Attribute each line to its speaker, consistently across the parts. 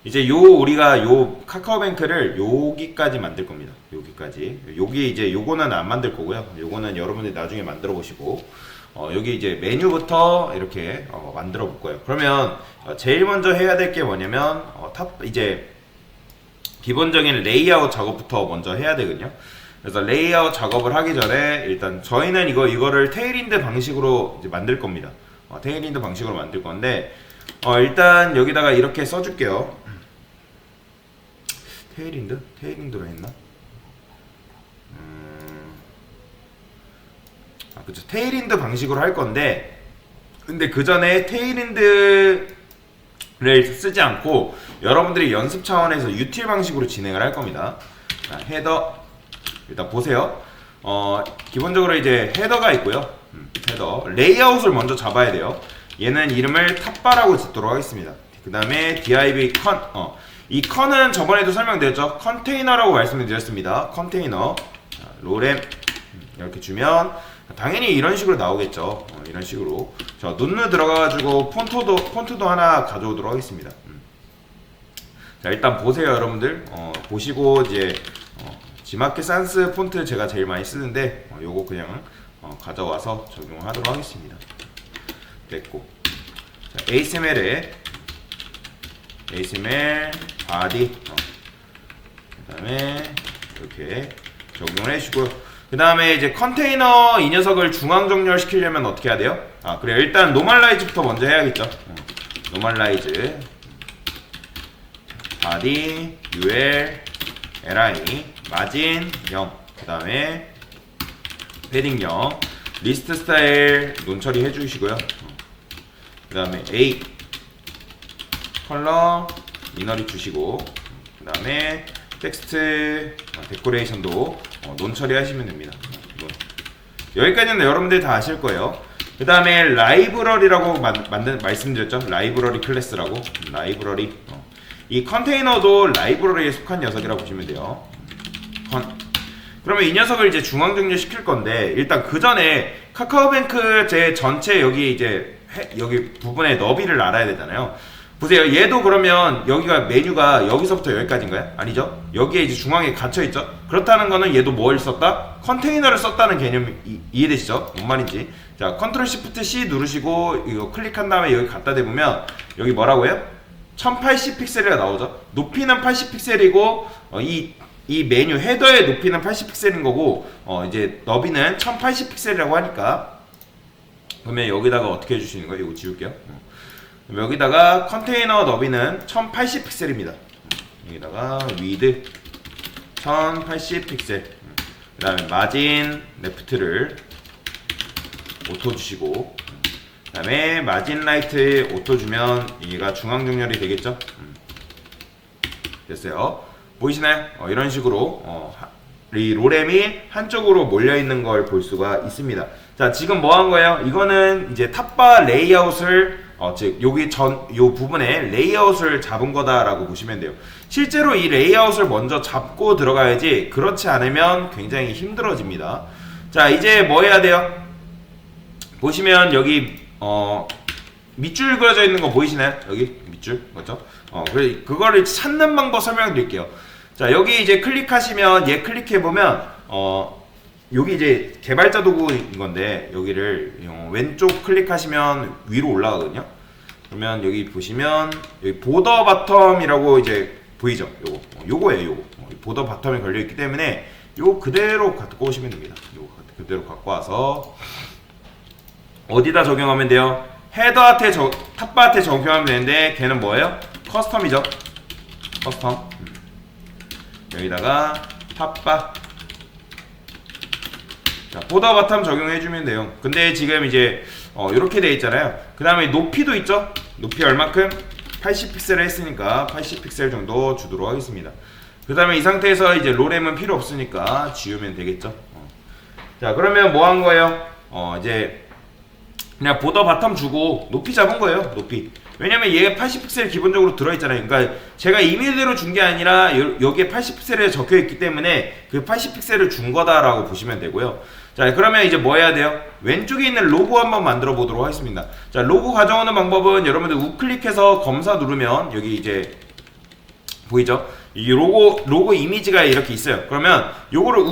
Speaker 1: 이제 우리가 카카오뱅크를 여기까지 만들 겁니다. 여기까지. 여기 이제 요거는 안 만들 거고요. 요거는 여러분들이 나중에 만들어 보시고, 여기 이제 메뉴부터 이렇게 만들어 볼 거예요. 그러면 제일 먼저 해야 될 게 뭐냐면 이제 기본적인 레이아웃 작업부터 먼저 해야 되거든요. 그래서 레이아웃 작업을 하기 전에 일단 저희는 이거를 테일인드 방식으로 이제 만들 겁니다. 테일인드 방식으로 만들 건데 일단 여기다가 이렇게 써줄게요. 테일인드로 했나? 그쵸. 테일인드 방식으로 할 건데, 근데 그 전에 테일인드를 쓰지 않고 여러분들이 연습 차원에서 유틸 방식으로 진행을 할 겁니다. 자, 헤더 일단 보세요. 기본적으로 이제 헤더가 있고요. 헤더 레이아웃을 먼저 잡아야 돼요. 얘는 이름을 탑바라고 짓도록 하겠습니다. 그 다음에 div 컨 이 컨은 저번에도 설명드렸죠. 컨테이너라고 말씀을 드렸습니다. 컨테이너 로렘 이렇게 주면 당연히 이런 식으로 나오겠죠. 이런 식으로 자 눈누 들어가가지고 폰트도 하나 가져오도록 하겠습니다. 자 일단 보세요 여러분들. 보시고 이제 지마켓 산스 폰트 제가 제일 많이 쓰는데 요거 그냥 가져와서 적용하도록 하겠습니다. 됐고 자, ASML 바디 그 다음에 이렇게 적용을 해주고요. 그 다음에 이제 컨테이너 이 녀석을 중앙 정렬 시키려면 어떻게 해야 돼요? 그래요. 일단 노멀라이즈부터 먼저 해야겠죠. 노멀라이즈 바디 ul li 마진 0 그 다음에 패딩 0 리스트 스타일 논 처리 해주시고요. 그 다음에 A 컬러 이너리 주시고 그 다음에 텍스트 데코레이션도 논 처리하시면 됩니다. 여기까지는 여러분들이 다 아실 거예요. 그 다음에 라이브러리라고 말씀드렸죠. 라이브러리 클래스라고. 라이브러리 이 컨테이너도 라이브러리에 속한 녀석이라고 보시면 돼요. 그러면 이 녀석을 이제 중앙 정렬 시킬 건데 일단 그 전에 카카오뱅크 제 전체 여기 부분의 너비를 알아야 되잖아요. 보세요. 얘도 그러면 여기가 메뉴가 여기서부터 여기까지인가요? 아니죠? 여기에 이제 중앙에 갇혀있죠? 그렇다는 거는 얘도 뭘 썼다? 컨테이너를 썼다는 개념 이해되시죠? 뭔 말인지. 자, 컨트롤 시프트 C 누르시고 이거 클릭한 다음에 여기 갖다 대보면 여기 뭐라고요? 1080 픽셀이가 나오죠? 높이는 80 픽셀이고 이 메뉴 헤더의 높이는 80 픽셀인 거고 이제 너비는 1080 픽셀이라고 하니까 그러면 여기다가 어떻게 해주시는 거예요? 이거 지울게요. 여기다가 컨테이너 너비는 1080 픽셀입니다. 여기다가 위드 1080 픽셀 그 다음에 마진 레프트를 오토 주시고 그 다음에 마진 라이트 오토 주면 얘가 중앙 정렬이 되겠죠. 됐어요. 보이시나요? 이런 식으로 이 로렘이 한쪽으로 몰려있는 걸 볼 수가 있습니다. 자 지금 뭐 한 거예요? 이거는 이제 탑바 레이아웃을 즉 요 부분에 레이아웃을 잡은 거다라고 보시면 돼요. 실제로 이 레이아웃을 먼저 잡고 들어가야지 그렇지 않으면 굉장히 힘들어집니다. 자 이제 뭐 해야 돼요? 보시면 여기 밑줄 그려져 있는 거 보이시나요? 여기 밑줄 맞죠? 그거를 찾는 방법 설명드릴게요. 자 여기 이제 클릭하시면 얘 클릭해보면 여기 이제 개발자 도구인 건데 여기를 왼쪽 클릭하시면 위로 올라가거든요. 그러면 여기 보시면 여기 보더 바텀이라고 이제 보이죠? 요거예요. 요거 보더 바텀이 걸려 있기 때문에 요거 그대로 갖고 오시면 됩니다. 요거 그대로 갖고 와서 어디다 적용하면 돼요? 헤더한테 탑바한테 적용하면 되는데 걔는 뭐예요? 커스텀이죠. 커스텀 여기다가 탑바 자, 보더 바텀 적용해주면 돼요. 근데 지금 이제 이렇게 돼 있잖아요. 그 다음에 높이도 있죠. 높이 얼마큼? 80픽셀을 했으니까 80픽셀 정도 주도록 하겠습니다. 그 다음에 이 상태에서 이제 로렘은 필요 없으니까 지우면 되겠죠. 자 그러면 뭐 한 거예요? 이제 그냥 보더 바텀 주고 높이 잡은 거예요. 높이. 왜냐면 얘 80픽셀 기본적으로 들어있잖아요. 그러니까 제가 이미지대로 준 게 아니라 여기에 80픽셀에 적혀있기 때문에 그 80픽셀을 준 거다라고 보시면 되고요. 자 그러면 이제 뭐 해야 돼요? 왼쪽에 있는 로고 한번 만들어 보도록 하겠습니다. 자 로고 가져오는 방법은 여러분들 우클릭해서 검사 누르면 여기 이제 보이죠? 이 로고 이미지가 이렇게 있어요. 그러면 요거를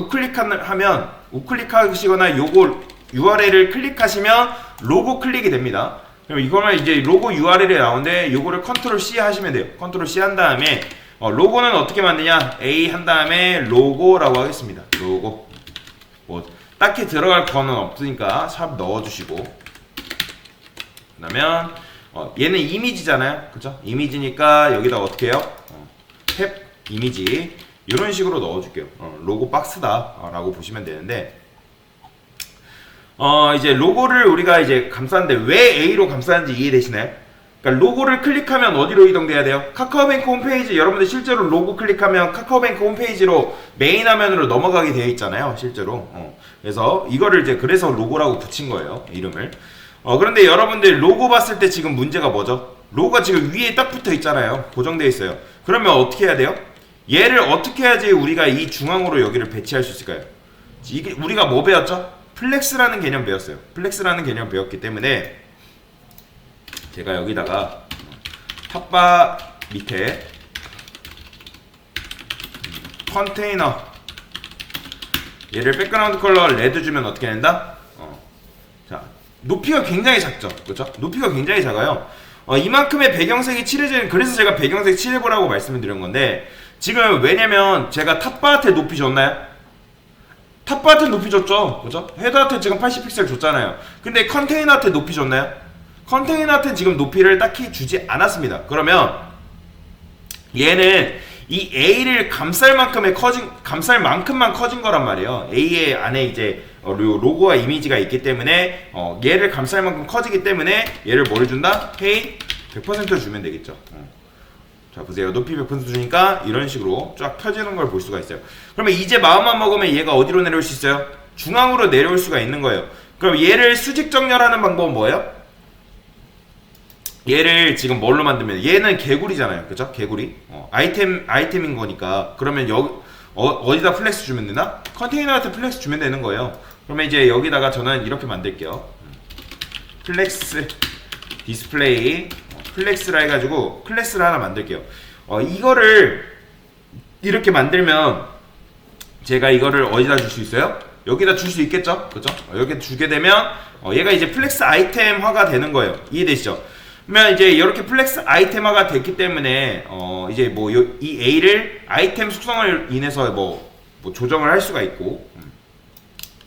Speaker 1: 우클릭하시거나 요거 URL을 클릭하시면 로고 클릭이 됩니다. 그럼 이거는 이제 로고 URL이 나오는데 요거를 컨트롤 C 하시면 돼요. 컨트롤 C 한 다음에 로고는 어떻게 만드냐? A 한 다음에 로고라고 하겠습니다. 로고. 뭐 딱히 들어갈 거는 없으니까 샵 넣어주시고. 그러면 얘는 이미지잖아요, 그죠? 이미지니까 여기다 어떻게 해요? 탭 이미지 이런 식으로 넣어줄게요. 로고 박스다라고 보시면 되는데. 이제 로고를 우리가 이제 감싸는데 왜 A로 감싸는지 이해되시나요? 그러니까 로고를 클릭하면 어디로 이동돼야 돼요? 카카오뱅크 홈페이지, 여러분들 실제로 로고 클릭하면 카카오뱅크 홈페이지로 메인 화면으로 넘어가게 되어 있잖아요, 실제로. 그래서 이거를 이제 그래서 로고라고 붙인 거예요, 이름을. 그런데 여러분들 로고 봤을 때 지금 문제가 뭐죠? 로고가 지금 위에 딱 붙어 있잖아요, 고정되어 있어요. 그러면 어떻게 해야 돼요? 얘를 어떻게 해야지 우리가 이 중앙으로 여기를 배치할 수 있을까요? 이게 우리가 뭐 배웠죠? 플렉스라는 개념 배웠어요. 플렉스라는 개념 배웠기 때문에 제가 여기다가 탑바 밑에 컨테이너 얘를 백그라운드 컬러 레드 주면 어떻게 된다? 자, 높이가 굉장히 작죠, 그렇죠? 높이가 굉장히 작아요. 이만큼의 배경색이 칠해지는, 그래서 제가 배경색 칠해보라고 말씀을 드린 건데, 지금 왜냐면 제가 탑바한테 높이 줬나요? 탑바한테 높이 줬죠, 그죠? 헤더한테 지금 80픽셀 줬잖아요. 근데 컨테이너한테 높이 줬나요? 컨테이너한테 지금 높이를 딱히 주지 않았습니다. 그러면 얘는 이 A를 감쌀 만큼만 커진 거란 말이에요. A의 안에 이제 로고와 이미지가 있기 때문에 얘를 감쌀 만큼 커지기 때문에 얘를 뭘 준다? 헤이 100% 주면 되겠죠. 자, 보세요. 높이 100% 주니까 이런 식으로 쫙 펴지는 걸 볼 수가 있어요. 그러면 이제 마음만 먹으면 얘가 어디로 내려올 수 있어요? 중앙으로 내려올 수가 있는 거예요. 그럼 얘를 수직 정렬하는 방법은 뭐예요? 얘를 지금 뭘로 만들면, 얘는 개구리잖아요, 그죠? 개구리. 아이템인 거니까. 그러면 어디다 플렉스 주면 되나? 컨테이너한테 플렉스 주면 되는 거예요. 그러면 이제 여기다가 저는 이렇게 만들게요. 플렉스 디스플레이 플렉스라 해가지고 클래스를 하나 만들게요. 이거를 이렇게 만들면 제가 이거를 어디다 줄 수 있어요? 여기다 줄 수 있겠죠? 그죠? 여기 주게 되면 얘가 이제 플렉스 아이템화가 되는 거예요. 이해되시죠? 그러면 이제 이렇게 플렉스 아이템화가 됐기 때문에 이제 뭐 이 A를 아이템 속성을 인해서 뭐 조정을 할 수가 있고.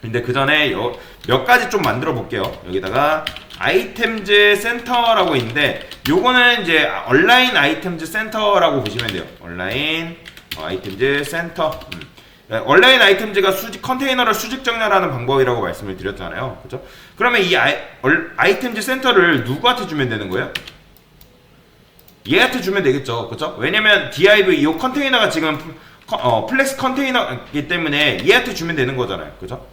Speaker 1: 근데 그 전에 몇 가지 좀 만들어 볼게요. 여기다가 아이템즈 센터라고 있는데, 요거는 이제 온라인 아이템즈 센터라고 보시면 돼요. 온라인 아이템즈 센터. 온라인 아이템즈가 컨테이너를 수직 정렬하는 방법이라고 말씀을 드렸잖아요, 그렇죠? 그러면 이 아이템즈 센터를 누구한테 주면 되는 거예요? 얘한테 주면 되겠죠, 그렇죠? 왜냐면 div 이 컨테이너가 지금 플렉스 컨테이너이기 때문에 얘한테 주면 되는 거잖아요, 그렇죠?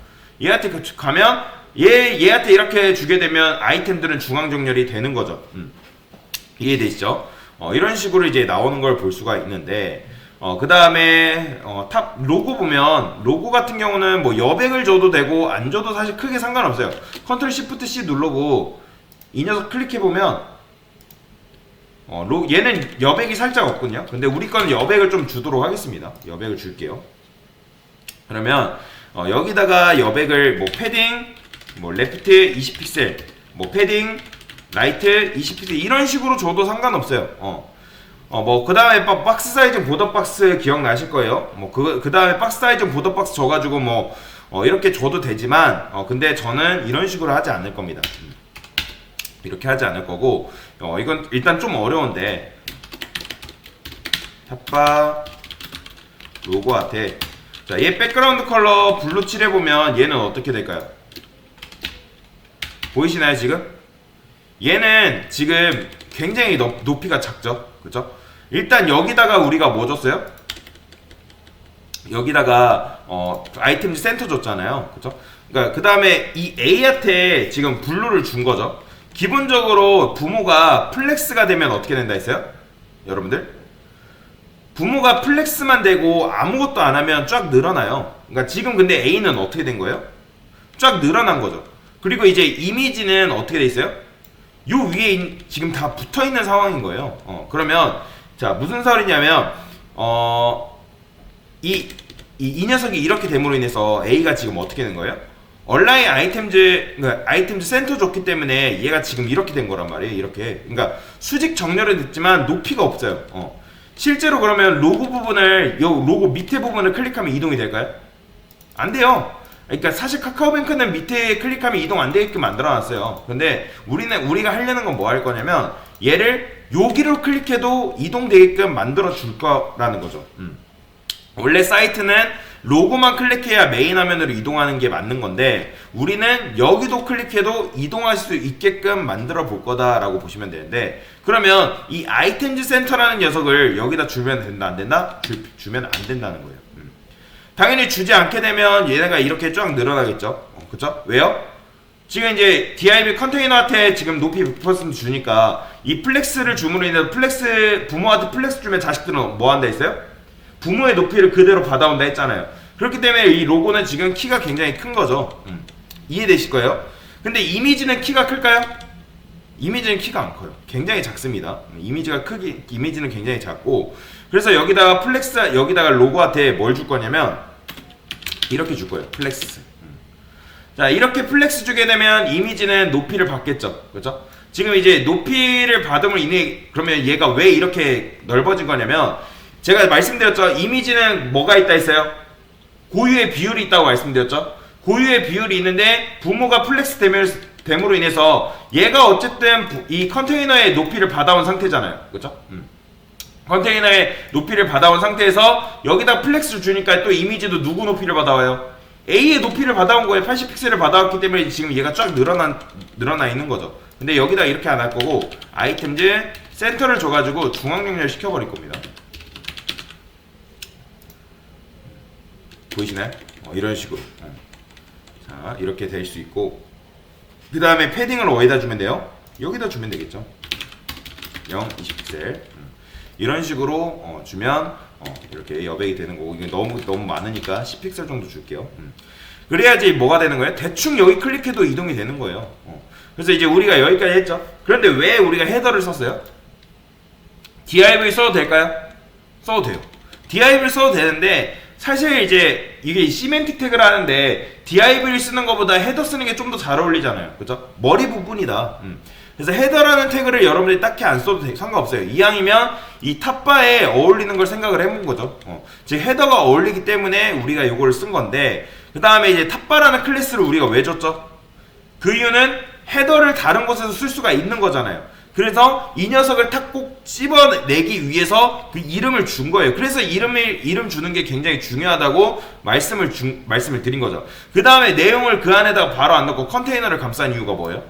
Speaker 1: 얘한테 가면 얘한테 이렇게 주게 되면 아이템들은 중앙 정렬이 되는 거죠. 이해되시죠? 이런 식으로 이제 나오는 걸 볼 수가 있는데, 그 다음에 탑 로고 보면, 로고 같은 경우는 뭐 여백을 줘도 되고 안 줘도 사실 크게 상관없어요. 컨트롤 시프트 C 누르고 이 녀석 클릭해 보면 얘는 여백이 살짝 없거든요. 근데 우리 거는 여백을 좀 주도록 하겠습니다. 여백을 줄게요. 그러면 여기다가 여백을 뭐 패딩, 뭐 레프트 20픽셀, 뭐 패딩, 라이트 20픽셀 이런 식으로 줘도 상관없어요. 뭐 그 다음에 박스 사이즈 보더 박스 기억나실 거예요. 뭐 그 다음에 박스 사이즈 보더 박스 줘가지고 뭐 이렇게 줘도 되지만 근데 저는 이런 식으로 하지 않을 겁니다. 이렇게 하지 않을 거고, 이건 일단 좀 어려운데, 탑바 로고한테, 자, 얘 백그라운드 컬러 블루 칠해보면 얘는 어떻게 될까요? 보이시나요, 지금? 얘는 지금 굉장히 높이가 작죠? 그죠? 일단 여기다가 우리가 뭐 줬어요? 여기다가 아이템 센터 줬잖아요, 그죠? 그러니까 그 다음에 이 A한테 지금 블루를 준 거죠. 기본적으로 부모가 플렉스가 되면 어떻게 된다 했어요? 여러분들? 부모가 플렉스만 되고 아무것도 안 하면 쫙 늘어나요. 그러니까 지금 근데 A는 어떻게 된 거예요? 쫙 늘어난 거죠. 그리고 이제 이미지는 어떻게 돼 있어요? 요 위에 지금 다 붙어 있는 상황인 거예요. 그러면 자, 무슨 소리냐면 이 녀석이 이렇게 됨으로 인해서 A가 지금 어떻게 된 거예요? 온라인 아이템즈 센터 줬기 때문에 얘가 지금 이렇게 된 거란 말이에요. 이렇게. 그러니까 수직 정렬은 됐지만 높이가 없어요. 실제로 그러면 로고 부분을, 요 로고 밑에 부분을 클릭하면 이동이 될까요? 안 돼요. 그러니까 사실 카카오뱅크는 밑에 클릭하면 이동 안 되게끔 만들어놨어요. 근데 우리가 하려는 건 뭐 할 거냐면 얘를 여기로 클릭해도 이동되게끔 만들어 줄 거라는 거죠. 원래 사이트는 로고만 클릭해야 메인 화면으로 이동하는 게 맞는 건데 우리는 여기도 클릭해도 이동할 수 있게끔 만들어 볼 거다라고 보시면 되는데, 그러면 이 아이템즈 센터라는 녀석을 여기다 주면 된다 안 된다? 주면 안 된다는 거예요. 당연히 주지 않게 되면 얘네가 이렇게 쫙 늘어나겠죠. 그쵸? 왜요? 지금 이제 div 컨테이너한테 지금 높이 100% 주니까 이 플렉스를 줌으로 인해서 부모한테 플렉스 주면 자식들은 뭐 한다 했어요? 부모의 높이를 그대로 받아온다 했잖아요. 그렇기 때문에 이 로고는 지금 키가 굉장히 큰 거죠. 이해되실 거예요? 근데 이미지는 키가 클까요? 이미지는 키가 안 커요. 굉장히 작습니다. 이미지는 굉장히 작고, 그래서 여기다가 로고한테 뭘 줄 거냐면 이렇게 줄 거예요. 플렉스. 자, 이렇게 플렉스 주게 되면 이미지는 높이를 받겠죠. 그렇죠? 지금 이제 높이를 받음으로 인해 그러면 얘가 왜 이렇게 넓어진 거냐면, 제가 말씀드렸죠. 이미지는 뭐가 있다 했어요? 고유의 비율이 있다고 말씀드렸죠. 고유의 비율이 있는데 부모가 플렉스 됨으로 인해서 얘가 어쨌든 이 컨테이너의 높이를 받아온 상태잖아요. 그렇죠? 컨테이너의 높이를 받아온 상태에서 여기다 플렉스를 주니까 또 이미지도 누구 높이를 받아와요? A의 높이를 받아온 거예요. 80픽셀을 받아왔기 때문에 지금 얘가 쫙 늘어나 있는 거죠. 근데 여기다 이렇게 안 할 거고 아이템즈 센터를 줘가지고 중앙 연결 시켜버릴 겁니다. 보이시나요? 이런 식으로. 자, 이렇게 될 수 있고, 그 다음에 패딩을 어디다 주면 돼요? 여기다 주면 되겠죠. 0, 20픽셀. 이런 식으로 주면 이렇게 여백이 되는 거고, 이게 너무 많으니까 10픽셀 정도 줄게요. 그래야지 뭐가 되는 거예요? 대충 여기 클릭해도 이동이 되는 거예요. 그래서 이제 우리가 여기까지 했죠. 그런데 왜 우리가 헤더를 썼어요? div 써도 될까요? 써도 돼요. div를 써도 되는데, 사실 이제 이게 시멘틱 태그를 하는데 div를 쓰는 것보다 헤더 쓰는 게 좀 더 잘 어울리잖아요. 그죠? 머리 부분이다. 그래서 헤더라는 태그를 여러분들이 딱히 안 써도 상관없어요. 이왕이면 이 탑바에 어울리는 걸 생각을 해본 거죠. 즉 헤더가 어울리기 때문에 우리가 이거를 쓴 건데, 그 다음에 이제 탑바라는 클래스를 우리가 왜 줬죠? 그 이유는 헤더를 다른 곳에서 쓸 수가 있는 거잖아요. 그래서 이 녀석을 탁 꼭 찝어내기 위해서 그 이름을 준 거예요. 그래서 이름 주는 게 굉장히 중요하다고 말씀을 드린 거죠. 그 다음에 내용을 그 안에다가 바로 안 넣고 컨테이너를 감싼 이유가 뭐예요?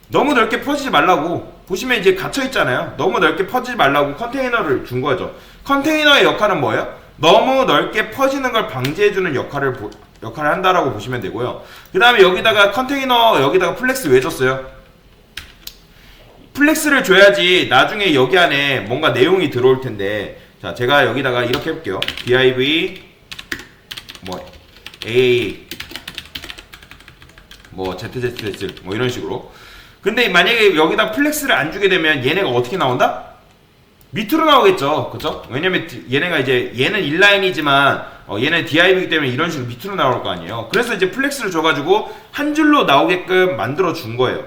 Speaker 1: 너무 넓게 퍼지지 말라고. 보시면 이제 갇혀 있잖아요. 너무 넓게 퍼지지 말라고 컨테이너를 준 거죠. 컨테이너의 역할은 뭐예요? 너무 넓게 퍼지는 걸 방지해주는 역할을 한다라고 보시면 되고요. 그 다음에 여기다가 여기다가 플렉스 왜 줬어요? 플렉스를 줘야지 나중에 여기 안에 뭔가 내용이 들어올 텐데, 자, 제가 여기다가 이렇게 해볼게요. div a zzz 이런 식으로. 근데 만약에 여기다 플렉스를 안 주게 되면 얘네가 어떻게 나온다? 밑으로 나오겠죠. 그쵸? 왜냐면 얘네가 이제 얘는 인라인이지만 얘는 div이기 때문에 이런 식으로 밑으로 나올 거 아니에요. 그래서 이제 플렉스를 줘가지고 한 줄로 나오게끔 만들어 준 거예요.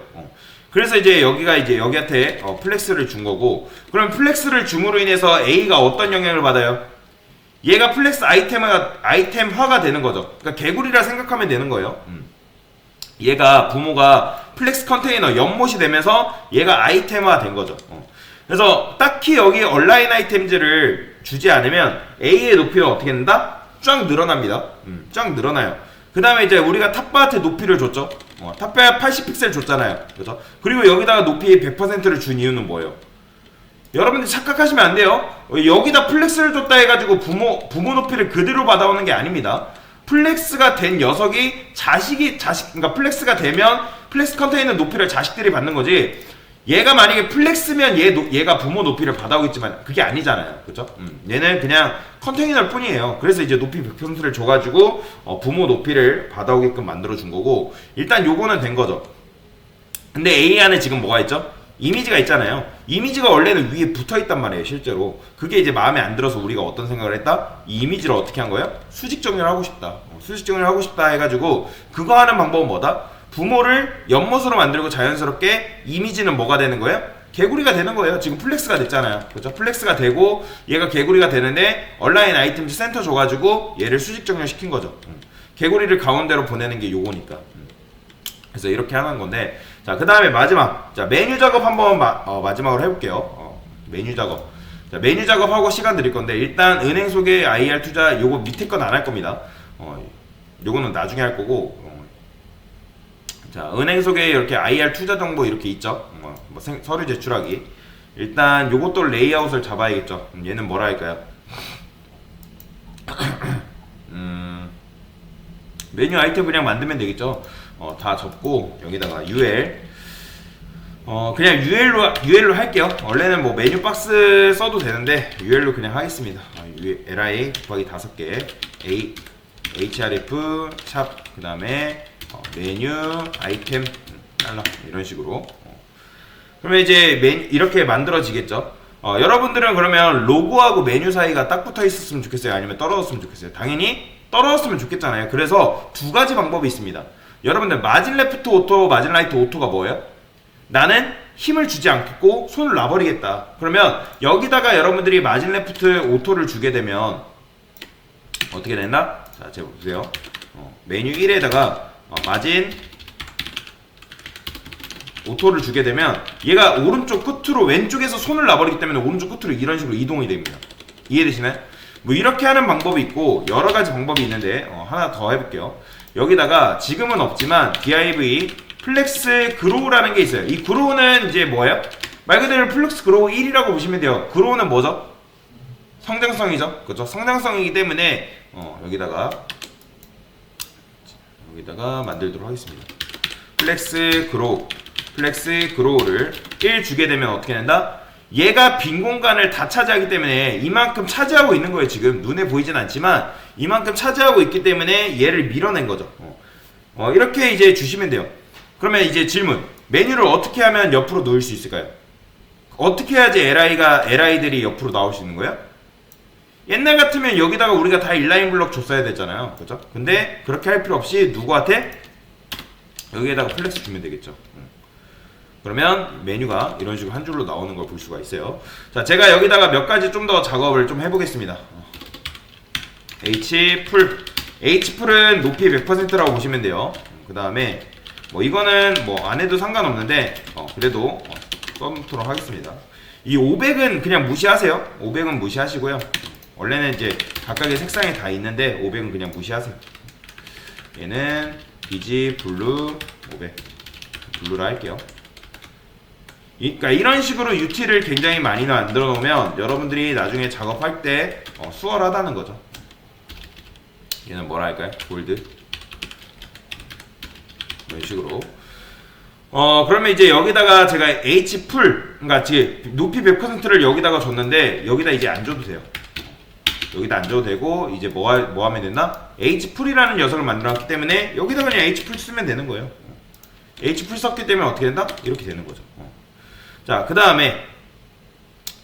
Speaker 1: 그래서 이제 여기한테 플렉스를 준 거고, 그럼 플렉스를 줌으로 인해서 A가 어떤 영향을 받아요? 얘가 플렉스 아이템화가 되는 거죠. 그러니까 개구리라 생각하면 되는 거예요. 얘가 부모가 플렉스 컨테이너 연못이 되면서 얘가 아이템화 된 거죠. 그래서 딱히 여기 온라인 아이템즈를 주지 않으면 A의 높이가 어떻게 된다? 쫙 늘어납니다. 쫙 늘어나요. 그 다음에 이제 우리가 탑바한테 높이를 줬죠. 탑바 80픽셀 줬잖아요. 그죠? 그리고 여기다가 높이 100%를 준 이유는 뭐예요? 여러분들 착각하시면 안 돼요. 여기다 플렉스를 줬다 해가지고 부모 높이를 그대로 받아오는 게 아닙니다. 플렉스가 된 녀석이 그러니까 플렉스가 되면 플렉스 컨테이너 높이를 자식들이 받는 거지, 얘가 만약에 플렉스면 얘가 부모 높이를 받아오겠지만 그게 아니잖아요. 그죠? 얘는 그냥 컨테이너일 뿐이에요. 그래서 이제 높이 100%를 줘가지고 부모 높이를 받아오게끔 만들어 준 거고, 일단 요거는 된 거죠. 근데 A 안에 지금 뭐가 있죠? 이미지가 있잖아요. 이미지가 원래는 위에 붙어 있단 말이에요, 실제로. 그게 이제 마음에 안 들어서 우리가 어떤 생각을 했다? 이 이미지를 어떻게 한 거예요? 수직 정렬을 하고 싶다. 수직 정렬을 하고 싶다 해가지고 그거 하는 방법은 뭐다? 부모를 연못으로 만들고 자연스럽게 이미지는 뭐가 되는 거예요? 개구리가 되는 거예요. 지금 플렉스가 됐잖아요. 그렇죠? 플렉스가 되고 얘가 개구리가 되는데 얼라인 아이템즈 센터 줘가지고 얘를 수직 정렬 시킨 거죠. 개구리를 가운데로 보내는 게 요거니까. 그래서 이렇게 하는 건데, 자, 그 다음에 마지막. 자, 메뉴 작업 한번 마지막으로 해볼게요. 메뉴 작업. 자, 메뉴 작업하고 시간 드릴 건데, 일단 은행 소개, IR 투자, 요거 밑에 건 안 할 겁니다. 요거는 나중에 할 거고, 자, 은행 소개 이렇게 IR 투자 정보 이렇게 있죠. 뭐 서류 제출하기. 일단 요것도 레이아웃을 잡아야겠죠. 얘는 뭐라 할까요? 메뉴 아이템 그냥 만들면 되겠죠. 다 접고 여기다가 UL 그냥 UL로 할게요. 원래는 뭐 메뉴 박스 써도 되는데 UL로 그냥 하겠습니다. LI 곱하기 5개 href 샵 그 다음에 메뉴 아이템 달러 이런 식으로. 그러면 이제 이렇게 만들어지겠죠. 여러분들은 그러면 로고하고 메뉴 사이가 딱 붙어 있었으면 좋겠어요? 아니면 떨어졌으면 좋겠어요? 당연히 떨어졌으면 좋겠잖아요. 그래서 두 가지 방법이 있습니다. 여러분들 마진 레프트 오토, 마진 라이트 오토가 뭐예요? 나는 힘을 주지 않겠고 손을 놔버리겠다. 그러면 여기다가 여러분들이 마진 레프트 오토를 주게 되면 어떻게 된다? 자, 제가 보세요. 메뉴 1에다가 마진 오토를 주게 되면 얘가 오른쪽 끝으로 왼쪽에서 손을 놔버리기 때문에 오른쪽 끝으로 이런 식으로 이동이 됩니다. 이해되시나요? 뭐 이렇게 하는 방법이 있고 여러 가지 방법이 있는데 하나 더 해볼게요. 여기다가 지금은 없지만 div 플렉스 그로우라는 게 있어요. 이 그로우는 이제 뭐예요? 말 그대로 플렉스 그로우 1이라고 보시면 돼요. 그로우는 뭐죠? 성장성이죠. 그렇죠? 성장성이기 때문에 여기다가 만들도록 하겠습니다. 플렉스 그로우를 1 주게 되면 어떻게 된다? 얘가 빈 공간을 다 차지하기 때문에 이만큼 차지하고 있는 거예요. 지금 눈에 보이진 않지만 이만큼 차지하고 있기 때문에 얘를 밀어낸 거죠. 이렇게 이제 주시면 돼요. 그러면 이제 질문, 메뉴를 어떻게 하면 옆으로 놓을 수 있을까요? 어떻게 해야지 LI들이 옆으로 나올 수 있는 거예요? 옛날 같으면 여기다가 우리가 다 인라인 블럭 줬어야 됐잖아요. 그죠? 근데 그렇게 할 필요 없이 누구한테? 여기에다가 플렉스 주면 되겠죠. 그러면 메뉴가 이런 식으로 한 줄로 나오는 걸 볼 수가 있어요. 자, 제가 여기다가 몇 가지 좀 더 작업을 좀 해보겠습니다. H풀은 높이 100%라고 보시면 돼요. 그 다음에 뭐 이거는 뭐 안 해도 상관없는데 그래도 써놓도록 하겠습니다. 이 500은 그냥 무시하세요. 500은 무시하시고요. 원래는 이제 각각의 색상이 다 있는데 500은 그냥 무시하세요. 얘는 비지 블루 500 블루라 할게요. 그러니까 이런 식으로 UT를 굉장히 많이 만들어 놓으면 여러분들이 나중에 작업할 때 수월하다는 거죠. 얘는 뭐라 할까요? 골드 이런 식으로. 그러면 이제 여기다가 제가 H풀 그러니까 지금 높이 100%를 여기다가 줬는데 여기다 이제 안 줘도 돼요. 여기다 안 줘도 되고 이제 뭐 하면 된다? H풀이라는 녀석을 만들었기 때문에 여기다 그냥 H풀 쓰면 되는 거예요. H풀 썼기 때문에 어떻게 된다? 이렇게 되는 거죠. 자, 그 다음에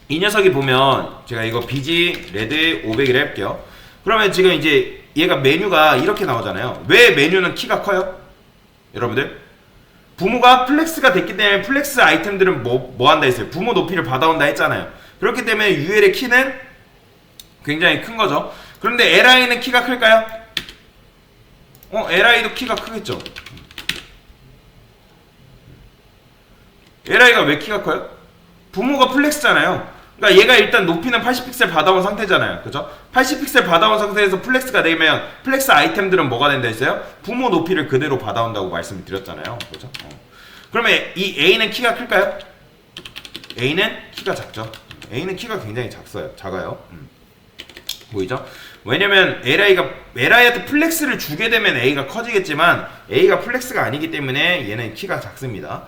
Speaker 1: 이 녀석이 보면 제가 이거 BG 레드 500이라 할게요. 그러면 지금 이제 얘가 메뉴가 이렇게 나오잖아요. 왜 메뉴는 키가 커요? 여러분들 부모가 플렉스가 됐기 때문에 플렉스 아이템들은 뭐 한다 했어요? 부모 높이를 받아온다 했잖아요. 그렇기 때문에 UL의 키는 굉장히 큰 거죠. 그런데 LI는 키가 클까요? LI도 키가 크겠죠. LI가 왜 키가 커요? 부모가 플렉스잖아요. 그러니까 얘가 일단 높이는 80픽셀 받아온 상태잖아요. 그죠? 80픽셀 받아온 상태에서 플렉스가 되면 플렉스 아이템들은 뭐가 된다 했어요? 부모 높이를 그대로 받아온다고 말씀을 드렸잖아요. 그죠? 그러면 이 A는 키가 클까요? A는 키가 작죠. A는 키가 굉장히 작아요. 보이죠? 왜냐면 LI한테 플렉스를 주게 되면 A가 커지겠지만 A가 플렉스가 아니기 때문에 얘는 키가 작습니다.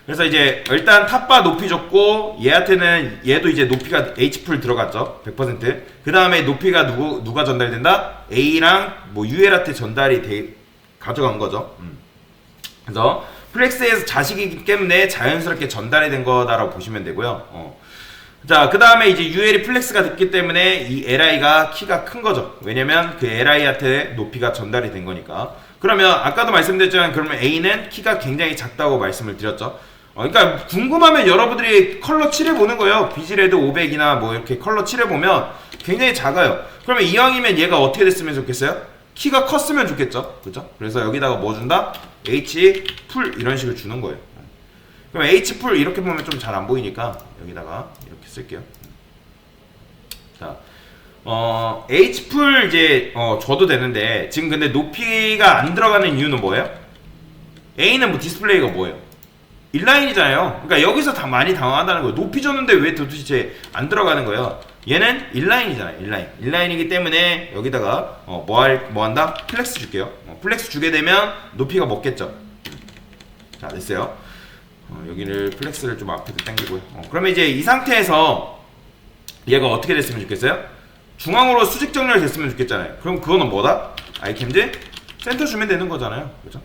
Speaker 1: 그래서 이제 일단 탑바 높이 줬고 얘도 이제 높이가 H풀 들어갔죠. 100%. 그 다음에 높이가 누가 누가 A랑 뭐 UL한테 전달이 가져간 거죠. 그래서 플렉스에서 자식이기 때문에 자연스럽게 전달이 된 거다라고 보시면 되고요. 자, 그 다음에 이제 UL이 플렉스가 됐기 때문에 이 LI가 키가 큰 거죠. 왜냐면 그 LI한테 높이가 전달이 된 거니까. 그러면 아까도 말씀드렸지만 그러면 A는 키가 굉장히 작다고 말씀을 드렸죠. 그러니까 궁금하면 여러분들이 컬러 칠해보는 거예요. 비지레드 500이나 뭐 이렇게 컬러 칠해보면 굉장히 작아요. 그러면 이왕이면 얘가 어떻게 됐으면 좋겠어요? 키가 컸으면 좋겠죠. 그죠? 그래서 여기다가 뭐 준다? H 풀 이런 식으로 주는 거예요. 그럼 H 풀 이렇게 보면 좀 잘 안 보이니까 여기다가 이렇게 쓸게요. 자, H 풀 이제 줘도 되는데 지금 근데 높이가 안 들어가는 이유는 뭐예요? A는 뭐 디스플레이가 뭐예요? 인라인이잖아요. 그러니까 여기서 다 많이 당황한다는 거예요. 높이 줬는데 왜 도대체 안 들어가는 거예요? 얘는 인라인이잖아요. 인라인이기 때문에 여기다가 뭐 한다? 플렉스 줄게요. 플렉스 주게 되면 높이가 먹겠죠. 자, 됐어요. 여기를 플렉스를 좀 앞에도 당기고요. 그러면 이제 이 상태에서 얘가 어떻게 됐으면 좋겠어요? 중앙으로 수직 정렬 됐으면 좋겠잖아요. 그럼 그거는 뭐다? 아이캠즈 센터 주면 되는 거잖아요. 그죠?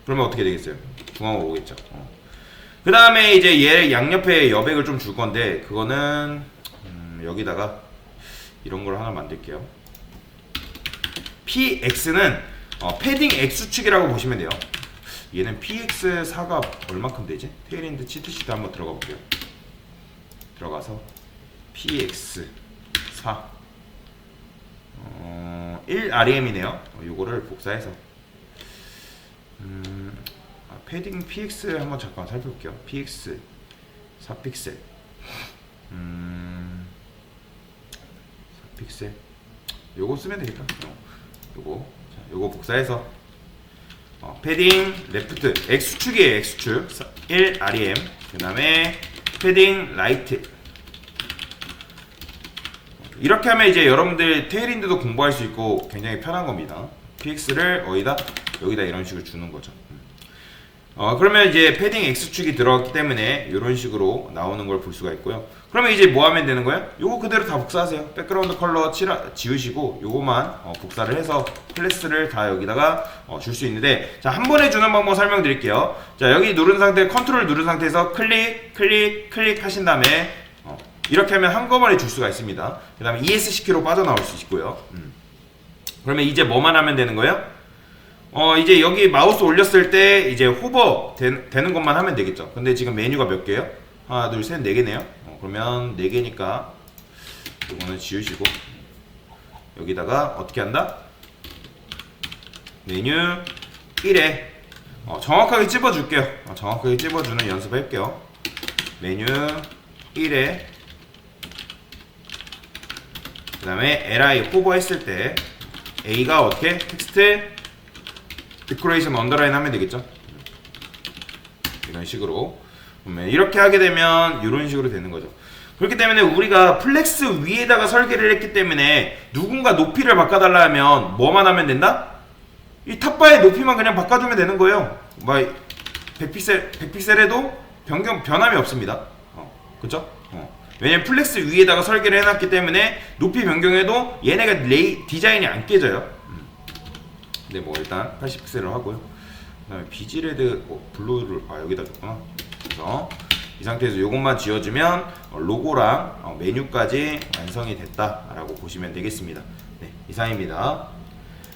Speaker 1: 그러면 어떻게 되겠어요? 중앙으로 오겠죠. 그 다음에 이제 얘 양옆에 여백을 좀 줄 건데 그거는 여기다가 이런 걸 하나 만들게요. PX는 패딩 X축이라고 보시면 돼요. 얘는 PX4가 얼마큼 되지? 테일인드 치트시트 한번 들어가 볼게요. 들어가서 PX4 1REM이네요. 요거를 복사해서 패딩 PX 한번 잠깐 살펴볼게요. PX 4픽셀 4픽셀 요거 쓰면 되겠다. 요거 복사해서 패딩 레프트 X축이에요. X축 1REM 그 다음에 패딩 라이트 이렇게 하면 이제 여러분들 테일인드도 공부할 수 있고 굉장히 편한 겁니다. PX를 여기다 이런 식으로 주는 거죠. 그러면 이제 패딩 X축이 들어갔기 때문에 이런 식으로 나오는 걸 볼 수가 있고요. 그러면 이제 뭐 하면 되는 거예요? 요거 그대로 다 복사하세요. 백그라운드 컬러 지우시고 요거만 복사를 해서 클래스를 다 여기다가 줄 수 있는데 자, 한 번에 주는 방법 설명드릴게요. 자, 여기 누른 상태 컨트롤 누른 상태에서 클릭 하신 다음에 이렇게 하면 한꺼번에 줄 수가 있습니다. 그 다음에 ESC키로 빠져나올 수 있고요. 그러면 이제 뭐만 하면 되는 거예요? 이제 여기 마우스 올렸을 때 이제 호버 되는 것만 하면 되겠죠. 근데 지금 메뉴가 몇 개예요? 하나, 둘, 셋, 네 개네요. 그러면 네 개니까 이거는 지우시고 여기다가 어떻게 한다? 메뉴 1에 정확하게 찝어줄게요. 정확하게 찝어주는 연습할게요. 메뉴 1에 그 다음에 li 호버 했을 때 A가 어떻게? 텍스트 데코레이션 언더라인 하면 되겠죠. 이런 식으로 이렇게 하게 되면 이런 식으로 되는 거죠. 그렇기 때문에 우리가 플렉스 위에다가 설계를 했기 때문에 누군가 높이를 바꿔달라 하면 뭐만 하면 된다? 이 탑바의 높이만 그냥 바꿔주면 되는 거예요. 100픽셀에도 변함이 없습니다. 그쵸? 왜냐면 플렉스 위에다가 설계를 해놨기 때문에 높이 변경해도 얘네가 디자인이 안 깨져요. 근데 뭐 일단 80픽셀로 하고요. 그 다음에 비지레드 블루를 여기다 줬구나. 그래서 이 상태에서 이것만 지워주면 로고랑 메뉴까지 완성이 됐다라고 보시면 되겠습니다. 네, 이상입니다.